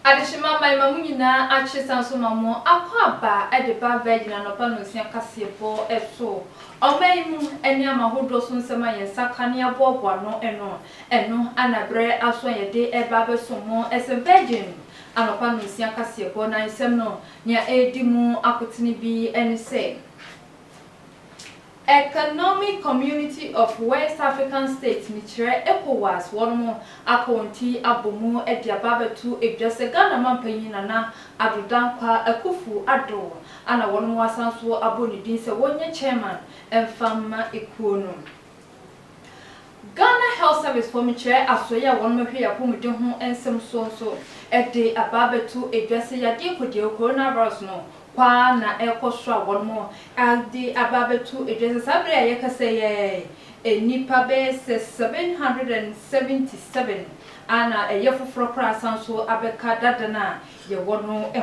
Adishima my mamuna achisanso mamo akwaba edeba virgin no pano sia kasebo eso omaimu eni amahodo so nsema yensakane abobo no eno anabre aso yede eba besomo ese virgin anopa no sia kasebo na nsem no nya edimu akotini bi eni say Economic Community of West African States Nichire ECOWAS wono akonti abomu ediababetu edwese Ghana mampanyi nana adodankwa akufu ado ana wono wasanso abonidin se wonye chairman emfama ekuono Ghana Health Service for Michire asoya wono hwe yapomudi ho ensem so edi ababetu edwese yade kodie coronavirus no kwa na ekoswa wonmo adi ababetu edwese sabre ayekaseye enipa be 777 ana eyefoforo kra sanso abeka dadana ye wono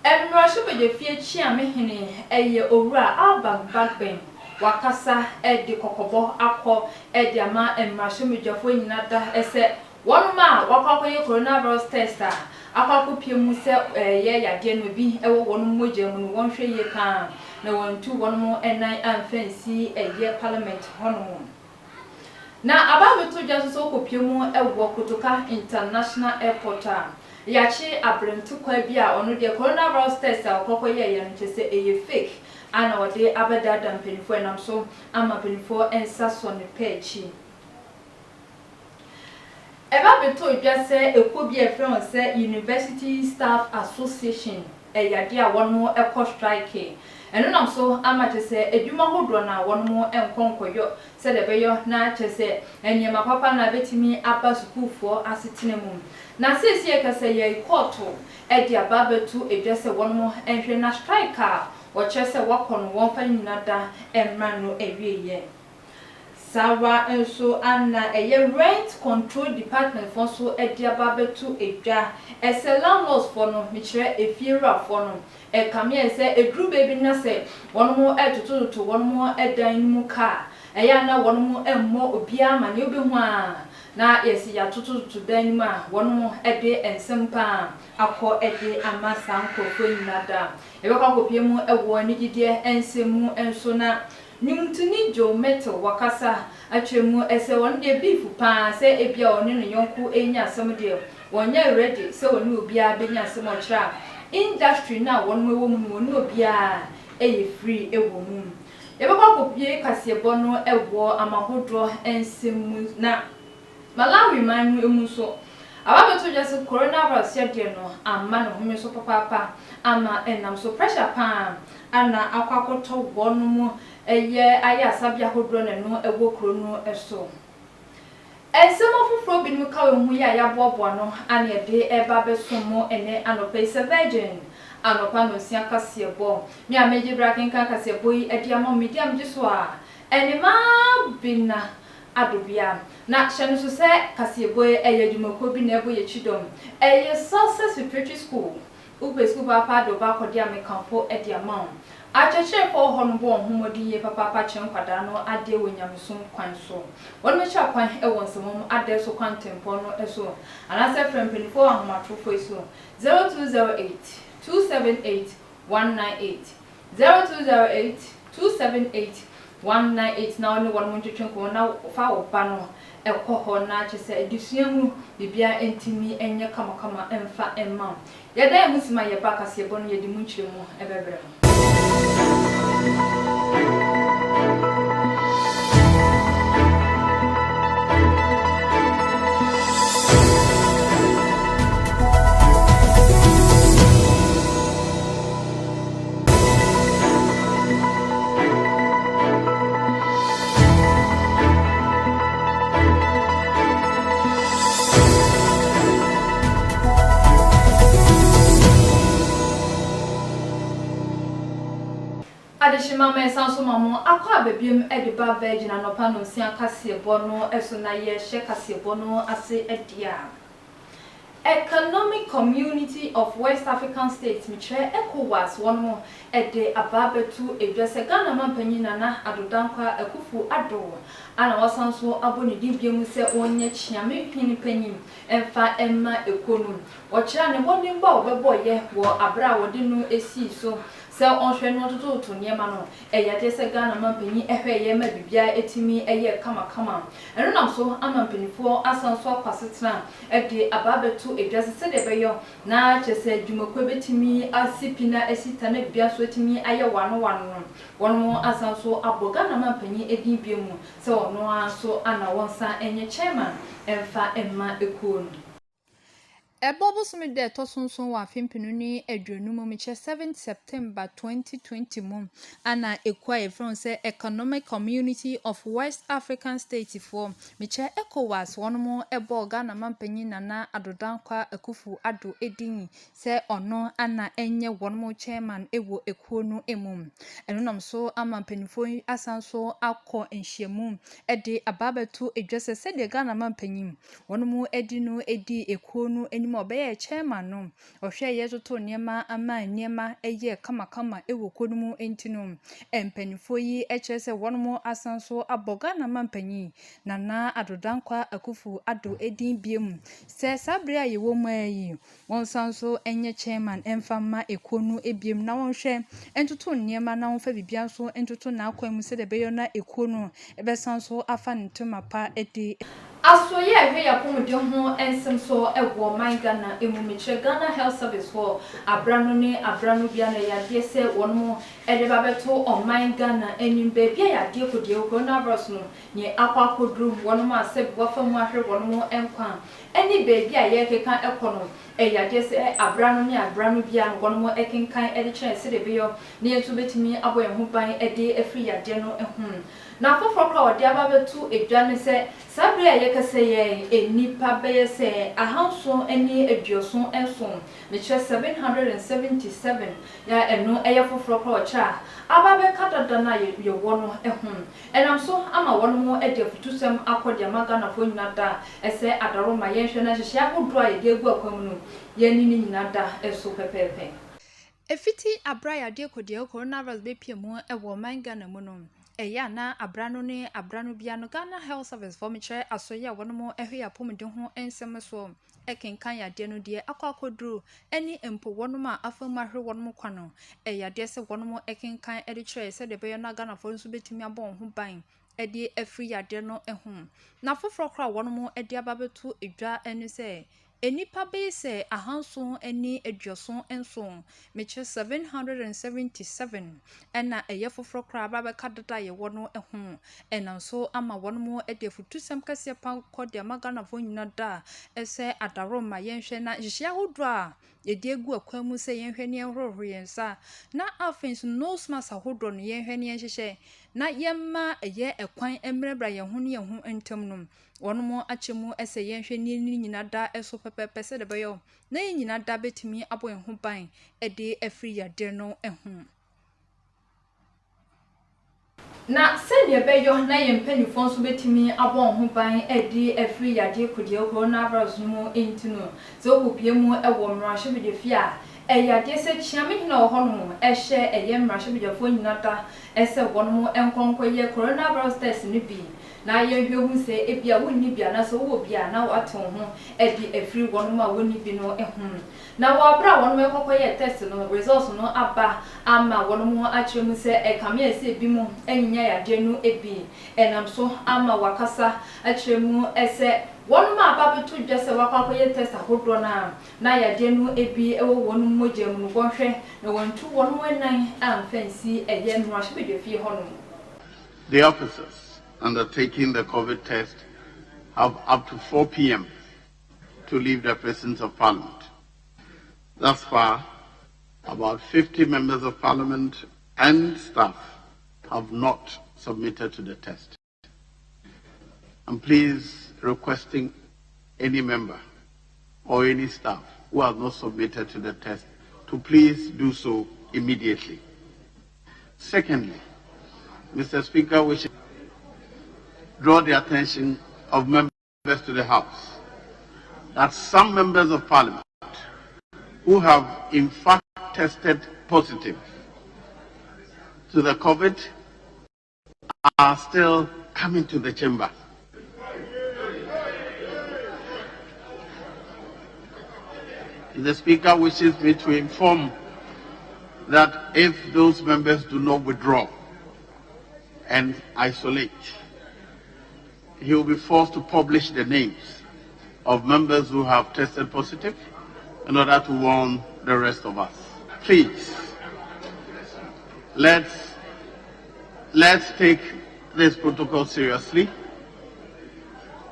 emrasho beje fie chi amehene eye owura alban bagben wakasa edi kokobo akọ edi ama emrasho mejafo nyinada ese wonma wakwakoye coronavirus tester akwaku piemu se ye yade no bi ewo wonu moja mu no wonhwe ye kan na wontu wonu mo enan amfansi eye parliament hono na ababeto jaso ko piemu ewo kotoka international airport yachi abrentu kwa bia onu de coronavirus test akoko ye ye ntese eye fake ana wode abadada mpenifo enam so ama penifo ensaso ne pechi Eba beto idwase ekobi efren se University Staff Association eyade a wonmo ekọ strike eno nam so amatese edwuma hodo na wonmo enkonkoyo se debeyo na chese enyema papa na betimi aba sukufo asetene mum na sesi ekase ye court edi aba beto idwase wonmo enhwe na strike a wo chese wakono wonfa nyinada emrano ewieye Sawa enso anna eye rent control department for so ediaba betu edwa ese landlords for no michire efiera for no e kame ese edru baby na se wonmo etututu wonmo edan mu ka eya na wonmo emmo obia ma ne obehu a na yesi ya tututu dan mu a wonmo ede ensempa akọ ede amasa nkofo nyinada ebekwa kopie mu ewo ni gidie ensemu enso na Nimtuni jo metal wakasa atwemu ese won de beef pa se ebia oni no yonku enya asem de wonya ready se woni obia benya asem ochra industry na won mewo mu woni obia eye free ewo mu yebekwa kopie kasebo no ewo amahodo ensem na Malawi man emu so ababeto just coronavirus yede no amma no home so papa ama enam so pressure pa ana akwakoto wonu mu eye aya sabia hodro ne no ewo kro no eso esemo foforo binu ka we hu ya ya bobo no ana ede eba besomo ene anope se virgin anopa no sia kasebo mi ameji brakin kan kasebo yi ede ama medium jiso a ene ma bina adobia na hyenu so se kasebo eye dwumako bi na ebo ye chidom eye success preparatory school ube school papa do ba kodi amekanfo ede ama Acheche for honbo homodi ye papa chen kwada no ade wonyamsum kwan so won me cha kwan e won semom ade so kwan tempo no eso anase frempeni for ahomatrofo eso 0208 278 198 0208 278 198 na oni won montwetwen ko na fa oba no ekọ ho na chese edusuamu bibia entimi enye kamakama emfa emma yeda emusima ye ba kasebo no yedi munchiremu ebebre Adishima me sanso mamo akwa bebiem ediba virgin anopa no sia kasebo no eso na ye hye kasebo no ase edia Economic Community of West African States Mitre ECOWAS one more ede ababetu edwese Ghana mampanyi Nana Addo Dankwa Akufo-Addo ana wasanso aboni dibiemu se onye chiame hini panyin emfa emma ekonu ochira ne boni mba obeboye wo abra wode no esi so se onhwe no toto niema no eyade se Ghana mampanyi ehweye ma bibia etimi eye kama eno nam so amampanifo asanso akwasetena ede ababetu edwase se de beyo na chese dwumakwa betimi asipina esita na bibia so etimi aye wano wono asanso aboga na mampanyi edin biemu se ono aso ana wonsa enye chairman emfa emma ekonu Ebobosumi de tosunsun wa fimpinu ni aduonum meche 7 September 2020 ana ekwa efronse Economic Community of West African States for meche ECOWAS wono ebo Ghana mampanyi Nana Addo Dankwa Akufo-Addo edin se ono ana enye wono chairman ewo ekonu emum enunam so amampanifo asanso akọ enhyiemu ede ababetu edwese se de Ghana mampanyi wono edinu edi ekonu obeye chairman no ohwe yezoto niema ama niema eye kama ewo konumu entinu empanifo yi echese wonomo asanso aboga na mampanyi Nana Addo Dankwa Akufo-Addo edin biem se sabre ayewo mayi wonsanso enye chairman emfama ekonu ebiem na wonhwe entutu niema na wonfa bibia so entutu na akwam se de beyo na ekonu ebesanso afa ntoma pa edi Asoye ehwe yapomde ho ensem so ewo Ghana emumeche Ghana Health Service for abrano bia na yade se wono ede babeto oman Ghana enimbe bia yade kodie coronavirus no nye akwakodru wono aseb wafamu ahwe wono enkwa eni bebi aye keka ekono yade se abrano bia wono ekenkan ede kyen se de beyo ne yetu betimi abo ehu ban ede afri yade no ehun na fofokra ode ababetu edwane se sabre aye kese ye enipa beye se ahanso eni eduoso enso meche 777 ya eno eye fofokra ocha ababe kadada na ye wono ehun enam so ama wono mo ede futusem akode Ghana fo nyinada ese adaro ma ye hwe na hyehye akodo a ye de egu akwam no ye ni nyinada eso pepepe efiti abraya de kodie coronavirus be piemu ewo Ghana mu no eya na abrano bia no Ghana Health Service for meche asoye wono ehwe apomde ho ensem so ekenkan yade no de akwakodru eni empo wono ma afamahwe wono kwano eyade se wono ekenkan ede kire se de beyo na Ghana for nso betimi abon ho ban ede afri yade no ehun na foforo kra wono ede ababetu edwa eni se enipa base ahanso eni eduoso enso meche 777 ena eye foforo kra babe kadada ye wono ehun enanso ama wono ede futusem kase pa kode Ghana fo nyina da ese adaroma yenhwe na hyehye ahodo a edi egu akwamu se yenhwe ne enhorohoro yensa na offense no smas ahodo no yenhwe ne yenhyehye na yemma eye ekwan emrebra ye ho ne ye ho entem no wono achemu ese yenhwe ne nyina da eso pepepe se de beyo na nyina da betimi abo ho ban ede afri yade no ehun na sendie beyo na yempanifo nso betimi abo ho ban ede afri yade kodie coronavirus no entino so kopie mu ewo mrahye bidefia eyade se chiame hina ohono ehye eye mrahye bidefo nyinata ese wono enkonkoye coronavirus test ni bi na yehwe hu se ebia wonni bia na so wo bia na wato ho edi afri wono ma wonni bi no ehun na wa bra wono ekokoye test no results no aba ama wono achemu se ekame ese bi mu enyinya yade no ebi enam so ama wakasa achemu ese wono ma ababetu dwese wakwakoye test ahodo na yade no ebi ewo wono mogem no gonhwe na wontu wono nan amfansi eye no ahye fi hono. The officers undertaking the COVID test have up to 4 p.m. to leave the presence of Parliament. Thus far, about 50 members of Parliament and staff have not submitted to the test. I'm please requesting any member or any staff who have not submitted to the test to please do so immediately. Secondly, Mr. Speaker, we should draw the attention of members to the House that some members of parliament who have in fact tested positive to the COVID are still coming to the chamber. The Speaker wishes me to inform that if those members do not withdraw and isolate, he will be forced to publish the names of members who have tested positive in order to warn the rest of us. Please, let's take this protocol seriously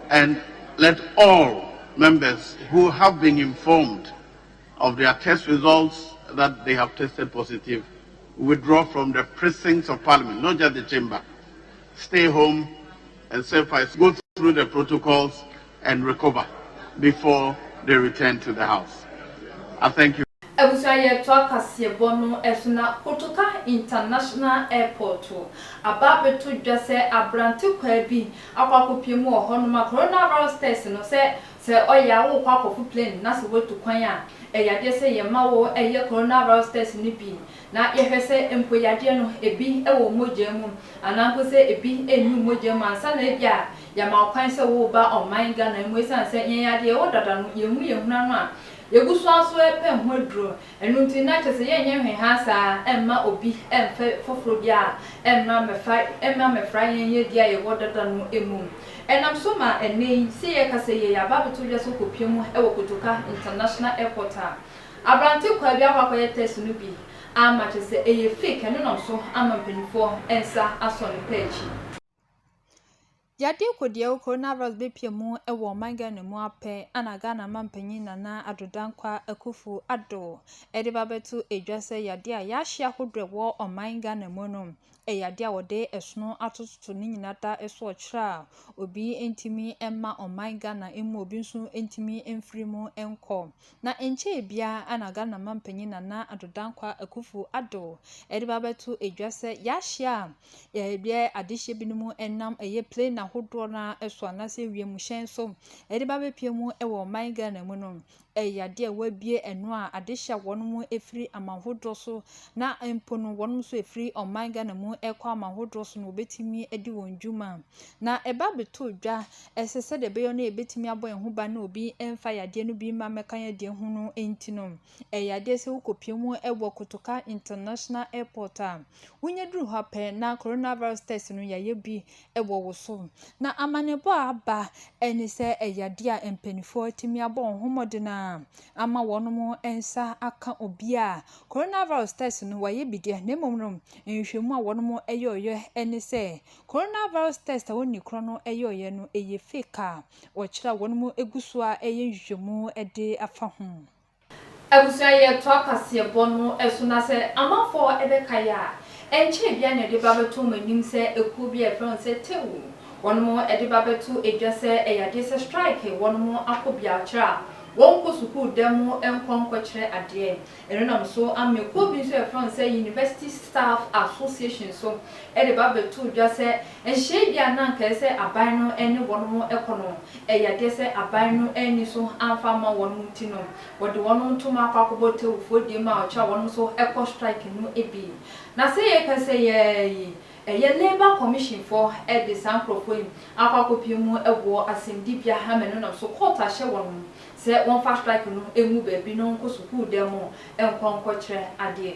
and let all members who have been informed of their test results that they have tested positive withdraw from the precincts of Parliament, not just the chamber. Stay home and self-isolate, go through the protocols and recover before they return to the House. I thank you. Ebusaye to akase bono esuna Kotoka International Airport ababeto dwase abrante kwa bi akwakopiemu ohonoma coronavirus test no se oya wo kwakofu plane na se wetu kwan a eyade se yemawo eye coronavirus test ni bi na yehwese empoyade no ebi ewo mogemu ananko se ebi enu mogemu ansa na ebia yama kwan se wo ba oman ga na emwesa se yeyade wo dada no yehuna no a yegusu aso epe hodro enunti na chese yenhwe hasa emma obi emfe foforo bia emma mefra yenye dia ye wodada no emu enam so ma ene se ye kase ye yaba beto dwa so kopiemu ewo Kotoka International Airport abrante kwa bia kwakoye test no bi ama chese eye fake eno no so ama mpenifo ensa aso ne page Yade kodie coronavirus bepiemu ewo manga ne mu ape anaga na mampanyin nana adodankwa akufu ado edibabetu edwase yade a yahia hodwe wo omanga ne mu no eyade a wode esono atototo ni nyinata eso ochra obi entimi emma omanga na emu obi nso entimi emfrimu enko na enche bia anaga na mampanyin nana adodankwa akufu ado edibabetu edwase yahia bia adehye binumu enam eye plane na hodo na eso anase wiem hyen so ediba bepiemu ewo manga na mu no eyade wabie eno a adehya wonmu efri amahodo so na empono wonmu so efri omanga na mu ekwa amahodo so no obetimi edi wonjuma na eba beto dwa esese de beyo na ebetimi abo enhuba na obi emfa yade no bi ma mekan yade hu no entino eyade se ukopiemu ewo Kotoka International Airport a wunyedru hape na coronavirus test no yaye bi ewo wo so na amanebo aba enise eyade a empenifo timi abo homodena ama wonomo ensa aka obi a coronavirus test no waye bidie na momnom enhwemu a wonomo eyoye enise coronavirus test woni kro no eyoye no eye fake a ochira wonomo eguso a eye nhwemu ede afa ho Abusaye to akase bono esuna se amafo ebekaya enche bia na de babeto manim se eku bia efron se tewu wonomo ede babeto edwase eyade se strike wonomo akobia chira wonko suku demo enkonko kire ade eno nam so ameko bi so efron se University Staff Association so ede babeto dwase enhye bia na nka se aban no ene wonomo ekono eyade se aban no eni so amfa ma wonomo tino wode wonomo tuma akwakobote ufodie ma ocha wonomo so eko strike no ebi na se ye ka se ye Labour Commission for the Sankrofo akwakopiemu ewo asendibia ha meno na so court ahye wono se won fast strike no emu baabi no nko school demo enkonko kire ade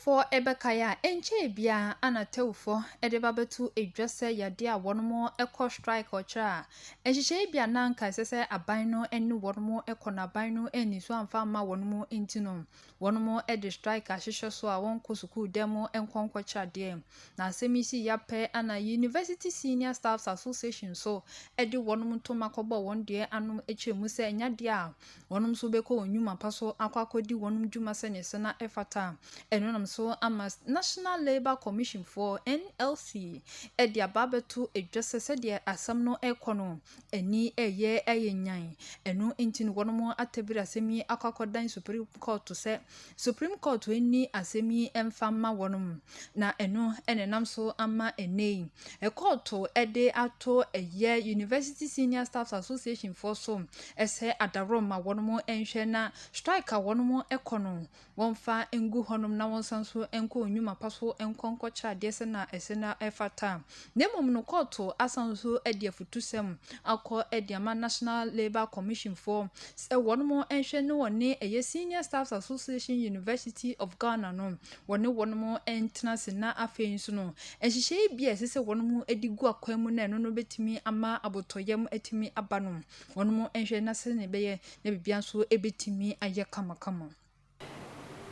for ebekaya enche bia anatewfo edebabetu edwase yade a wonomo eko strike ochra ehihye bia nanka sese aban no eni wonomo ekona aban no eni so amfa ma wonomo entino wonomo ede strike ahihye so a wonko school demo enkonko chade na semisi yape ana University Senior Staff Association so ede wonomo to makobo wonde anu echemu se nyade a wonom so beko onwuma paso akwakodi wonom dwuma se ne se na efata eno nam so ama National Labour Commission for NLC edi ababeto edwese se de asam no ekono ani eye nyan enu intini wono atebira asemi akwakodan Supreme Court se Supreme Court eni asemi emfama wono na enu enenam so ama enei court ede ato eye University Senior Staff Association for so ese adaroma wono enhwe na strike wono ekono wonfa engu honom na wonsanso enko onwuma paso enkonko chade se na esena efata nemom no court asanso ede afutusem akọ ede ama National Labour Commission for se wono enhwe ne woni eye Senior Staff Association University of Ghana no wono entena se na afenso no ehihye bia se wono edigu akwam na eno no betimi ama abotoyem etimi abano wono enhwe na se ne beye na bibia so ebetimi aye kamakama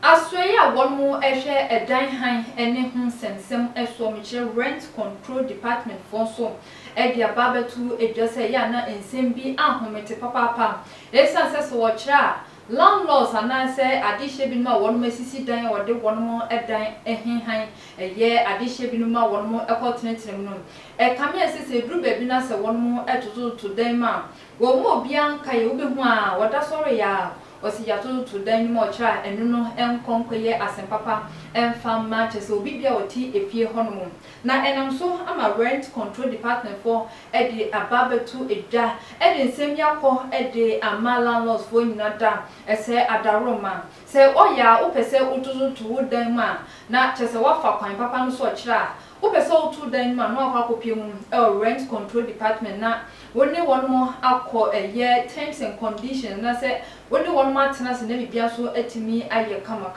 Aswaya wono ehwe edan han ene hu sensem eso meche rent control department for so edi ababetu edwase ya na ensem bi ahomete papa esanse so wochra landlords anase adihye bi ma wono masisi dan wode wono edan ehenhan eye adihye bi ma wono ekotenetene no kame asese duru baby na se wono etoto to dan ma wo mo bia nka ye obehu a woda soro ya osi ya to dan mo cha enu no enkonkoye asempapa enfama chese obi bia oti efie honom na enam so ama rent control department for edi ababetu edwa edi nsem yakọ edi ama landlords for nyinada ese adaroma se oya opese ututu dan ma na chese wafa kwan papa no so kira opese utu dan ma no akwakopiemu rent control department na woni wono akọ eye terms and conditions na se woni wono matena se na bibia so atimi aye kama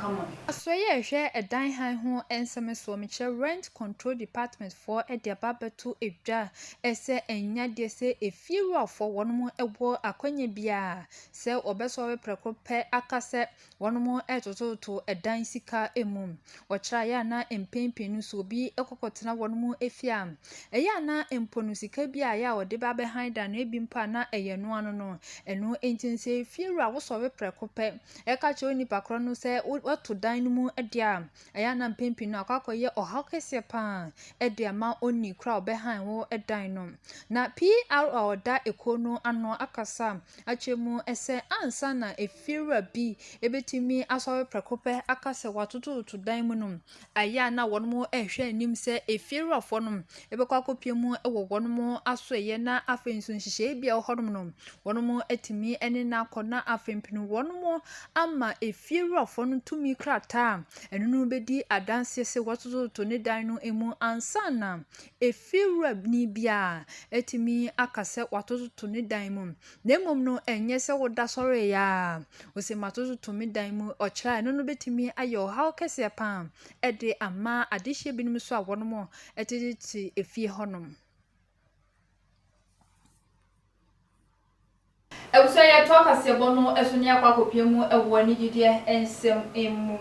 asoye ehwe edan han ho enseme so meche rent control department for edi ababetu edwa ese enya de se efiru for wono ebo akwanya bia se obeso we prekope akase wono etototo edan sika emum ochra ya na empempenu so bi ekokotena wono efia eya na emponu sika bia ya ode ba behind na ebi mpa na eyenu anu no enu entinse efiru a wosowe prekope eka che oni pakro no se watu dan no mu edia eya na empempenu akwakoye ohakese pa edia ma oni kra obehan wo edan no na PR oda ekono ano akasa achemu ese ansa na efiru bi ebetimi asowe prekope akase watoto to dan mu no aya na wono ehwe anim se efiru afo no ebekwa kopiemu ewo wono aso eye na afenso nhihye bia ohodom no wono etimi ene na akona afempinu wono ama efiru afo no tumi krata enu no bedi adanse se watoto to ne dan no emu ansa na efiru abni bia etimi akase watoto to ne dan mu nemom no enye se woda sore ya ose matoto to me dan mu ochra enu no betimi ayo how kese pa ede ama adihye binum so a wono etiti efie honom Ewuso ya toka se bono esuni akwa kopiemu ewo ni gidie ensem emu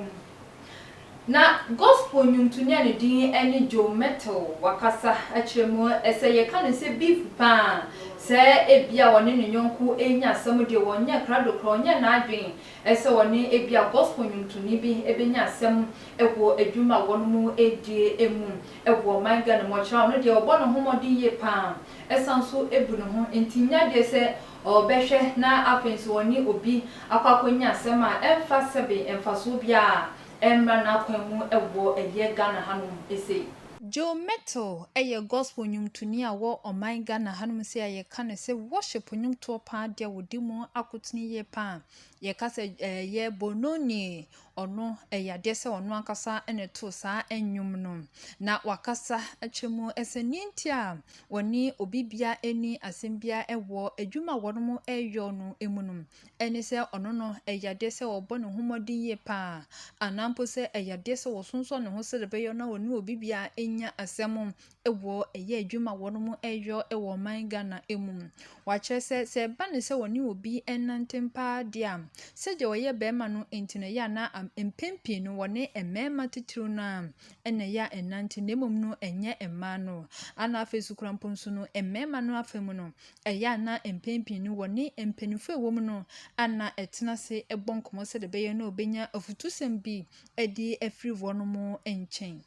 na gospel nyumtunia ne din ene Joe Metal wakasa achiremu ese ye kan se beef pa se ebia woni ne nyonku enya asem de wonya krado kronya na adwen ese woni ebia gospel nyumtuni bi ebenya asem ewo adwuma wonmu edi emu ewo manga na mocha no de obono homodi ye pa esanso ebu no ho entinya de se obehwe na afenso woni obi akwakonya asem a emfa sebe emfa so bia emra na kwamu ewo eye Ghana hanum ese Joe Metal eye gospel nyumtuni a wo oman Ghana hanum se aye kan se worship nyumto pa dia wodimu akotuni ye pa ye kase ye bononi ono eyade se ono ankasa ene to sa enwum no na wakasa achemu esenintia woni obibia eni asembia ewo adwuma wono eyo no emunum eni se ono no eyade se obo ne homodin ye pa anampo se eyade se wosonso ne ho se de beyo na woni obibia enya asem ewo eye adwuma wono mu eyo ewo man Ghana emu wakyerɛ sɛ ba ne sɛ woni obi enantempa dia sɛ je woyɛ bema no entine ya na empempi no wone emema titiri no ena ya enante nemom no enye emma no ana afesu kramponso no emema no afemu no eya na empempi no wone empenifo ewom no ana etena se ebonkomo sɛ de beye no obenya afutusem bi edi afiri wono mu enchen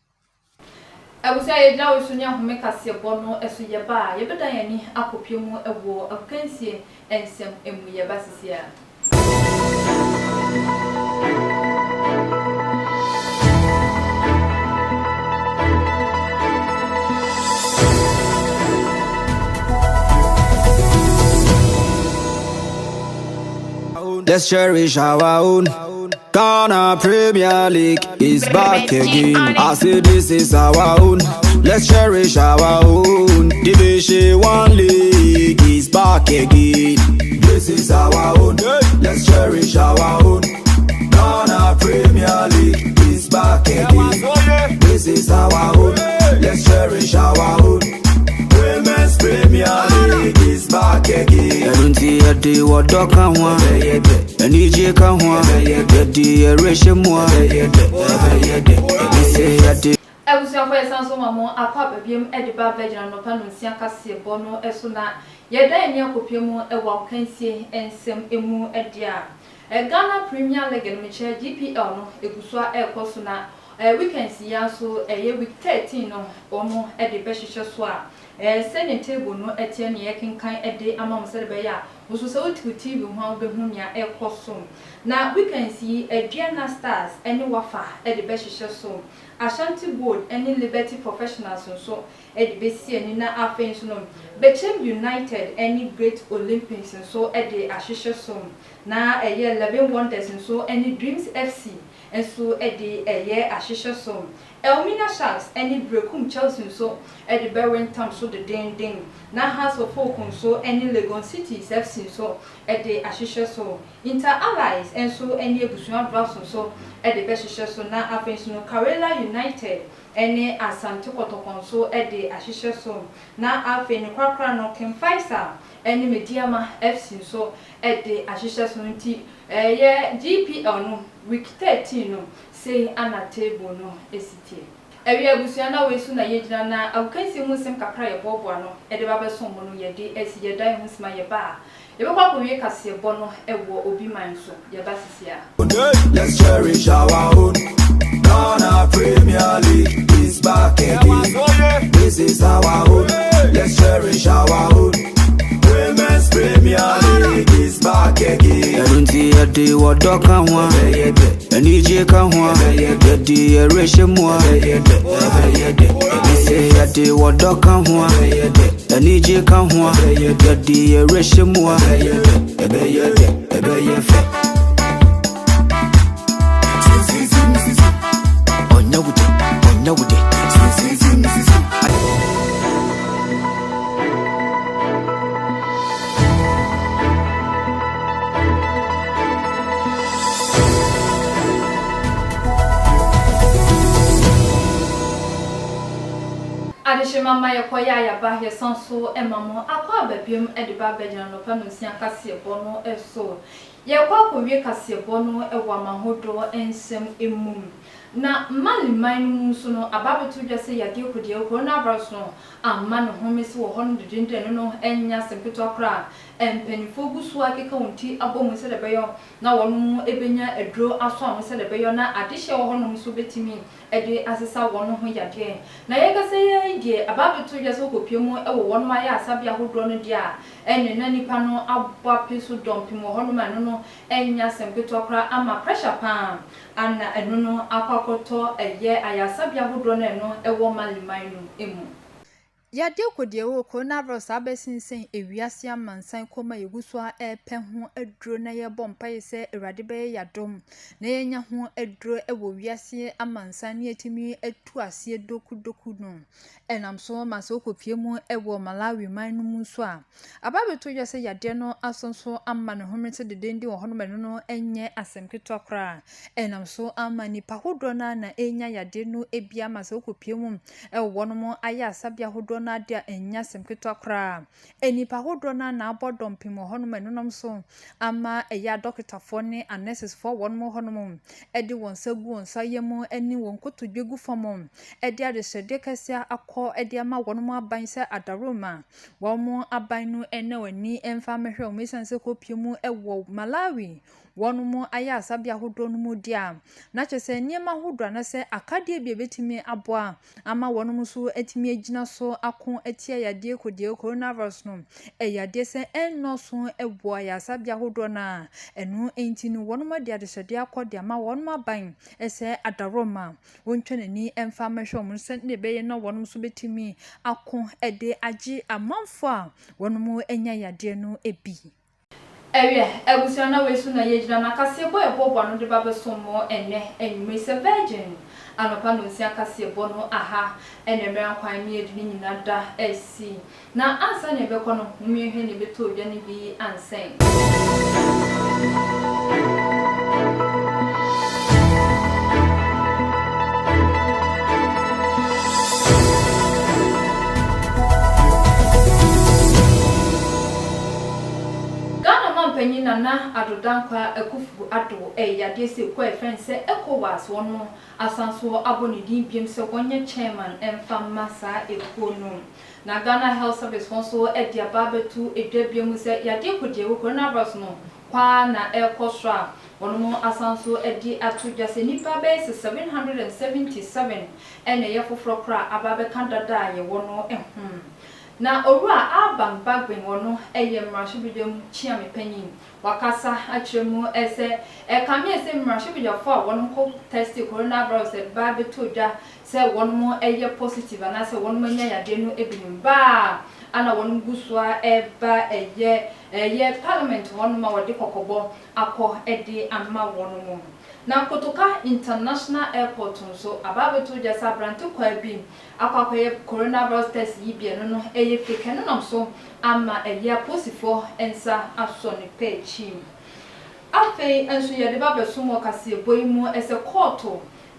Abusa yedna osunya home kase bono esu yeba yebeda yani akopiem ewo akansie ensem emu yeba sisia Let's cherish our own. Ghana Premier League is back again. I say this is our own. Let's cherish our own. Division 1 League is back again. This is our own. Let's cherish our own. Ghana Premier League is back again. This is our own. Let's cherish our own. Women's Premier League is back again. I don't see a day what dog can want. And EJ can want. The erection more. I was your voice and so mamma, a papa beam ediba vegan no panunsia cassia bono esuna. Yeda and Yakopimo, a walk can see and some emu edia. A Ghana Premier League and Michelle GPL no, a Guswa air cosuna. We can see also a year week 13 or more at the Beshisha Swa. Sending table no etienne yakin kind a day among Celebaya, was so to TV one the Hunia air costume. Now we can see a Diana Stars, any wafa at the Beshisha so. Ashanti Board, any Liberty Professionals so at the BC and in our face no. Bechem United, any great Olympians and so at the Ashisha so. Now a year 11 wonders and so any Dreams FC. And so at the year Ashisha so. Elmina Sharks any Brekum Chelsea so at the Barrington so the ding now House of Folk so any Legon Cities FC so at the Ashisha so Inter Allies and so any Busuan Brasso so at the Beshisha so now Athens no Karela United any Asante Kotokon so at the Ashisha so now Athens Kwakra no Ken Faisal any Mediama FC so at the Ashisha so GPL no week 13 no say ana table no esiti ewia busuana we su na yegyina na abukansi mu nsem kakra ye bobo ano e de ba beso mo no ye de esi ye dan hu sima ye ba ye be kwa wie kase bo no ewo obi man so ye ba sisia. Let's cherish our own. Ghana Premier League is back again. This is our own. Let's cherish our own. Women's Premier League is back again. I don't see a day what dog can want. And EJ can want. The erection more. I say a day what dog can want. And EJ can want. The erection more. Mama yakoya ya ba ye sanso emamo akwa babiem ediba begyana no panunsia kase bono eso ye kwa kowie kase bono ewa mahodo ensem emum na maliman mu so no ababetu dwese yade kodie coronavirus no amma no homese wo hono dindin no enya sempeto akra empenifo gusu akeka wonti abomu se de beyo na wono ebenya edro aso amo se de beyo na adehye wo hono so betimi ede asesa wono ho yade na yega se ye die ababetu dwese kopiemu ewo wono ma ya asabia hodro no dia enne na nipa no abwa piso dompim wo hono ma no enya sempeto akra ama pressure pan ana eno no akwakoto eye ayasabia hodro no eno ewo maliman no emu Yade kodie wo coronavirus abesinsen ewiase amansan koma yegusua epe ho aduro na ye bompa se Awurade be yadom na yenya ho aduro ewo wiase amansan ne etimi atu ase dokudoku no enam so maso kopie mu ewo Malawi man no mu so a ababeto yese yade no asonso amma ne homete dedendi wo hono menu no enye asemketo kra enam so amma nipa hodo na enya yade no ebia maso kopie mu ewo no mo aya asabia hodo na dia enya semketo kra enipa hodo na abodom pimo hono menu nom so ama eya doctorfo ne nurses for won mo hono mo edi won sagu won sayemu eni won kotodwegu fomom edi adesede kasia akọ edi ama won mo aban se adaroma won mo aban no ene wani emfa mehwe o mesanse kopiemu ewo Malawi wonu mo aya asabia hodo no mu dia na chese niema hodo na se akade bia betimi aboa ama wonu mu so etimi agina so akon etie yade kodie coronavirus no yade se enno so eboa ya asabia hodo na enu enti ni wonu mo dia de sede akode ama wonu ma ban ese adaroma wontwenani emfa mehwe mu se ne beye no wonu so betimi akon ede agi amanfo a wonu mo enya yade no ebi ebusiana wesu na yejina na kasebo ebo no de babesomo ene enwese virgin anopa no si akasebo no aha enemre akwan mi edini nyina da esi na ansa ne beko no mmehwe ne beto odwa ne bi ansen panyin na adodankwa akufu ado yade se ko efense ECOWAS wono asanso abonidi biem se wonye chairman emfa masa ekono na Ghana Health Service wonso edia babetu edwabiem se yade kodie wo coronavirus no kwa na ekosra wono asanso edi atudwa se nipa be 777 ene ye foforo kra ababe kandada ye wono na orua aban bagbin wono eye mrashibidem chiame panyin wakasa achiremu ese kame ese mrashibidafo a wono ko test coronavirus ba betodwa se wono mo eye positive na se wono manya yade no ebinim ba ana wono gusua eba eye parliament wono ma wode kokobo akọ ede amma wono mo na Kotoka International Airport nso ababeto jasa branto kwa bi akwakoye coronavirus test yibie no eye fake no nomso ama eye posifo ensa aso ne pechi afei enso ye de babeso mo kase boimu ese court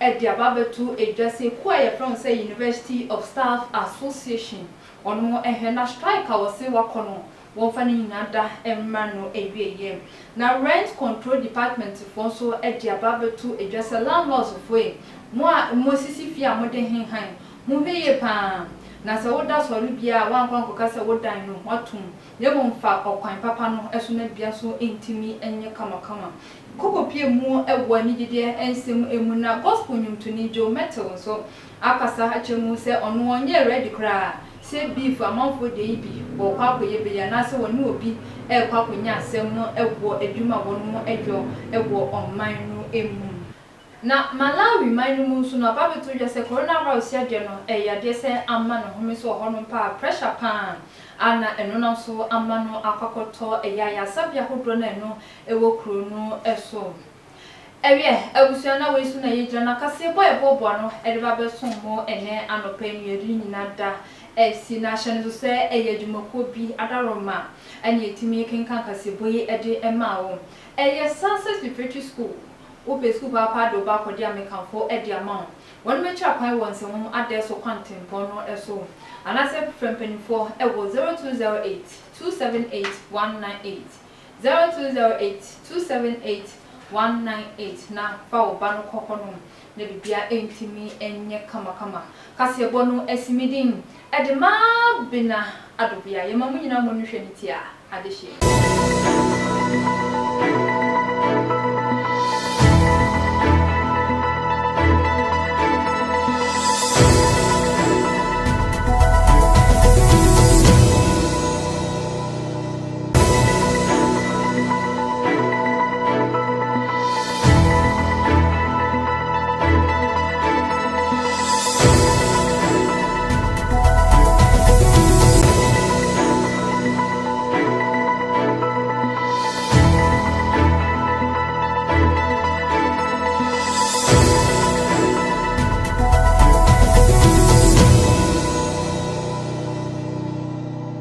edi ababeto ejase kwa ye from say University of Staff Association ono ehena strike awose wakono wonfani nyinada emmano ewieye na rent control department fonso edi ababetu ejase landlords foi mo sisi fia mo de henhan mo beye pa na se woda sori bia wankwan kokase wodan no watum yebo mfa okwan papa no eso na bia so intimi enye kama kokopie mu ewo ani gide ensem emu na gospel nyumtuni jo metal so akasa achemu se ono onye ready kra se beef amanfo de ibi bo kwakoye be ya na se woni obi kwakonya asem no ewo adwuma wono edwo ewo online no emu na Malawi man mu so no babeto jese coronavirus ya de no yade se amma no home so hono pa pressure pan ana eno na so amma no akwakoto ya sabia hodro na eno ewo kro no eso ebusiana wesu na yejira na kase bobo no ede babeso mo ene anopa nuyedi nyina da esi na hyene so se eyadwumako bi adaroma ani etimi kenkan kase boye ede emawo Sunset Preparatory School ope school papa do ba kodi amekanfo ede amount won mechi akwan won se won ade so kwantempo no eso anase frempenifo ewo 0208 278 198 0208 278 198 na fa oba no kokono na bibia entimi enye kama kase ebo no esimidin ede ma bina adobia yema munyina mo nhwe nitia adehye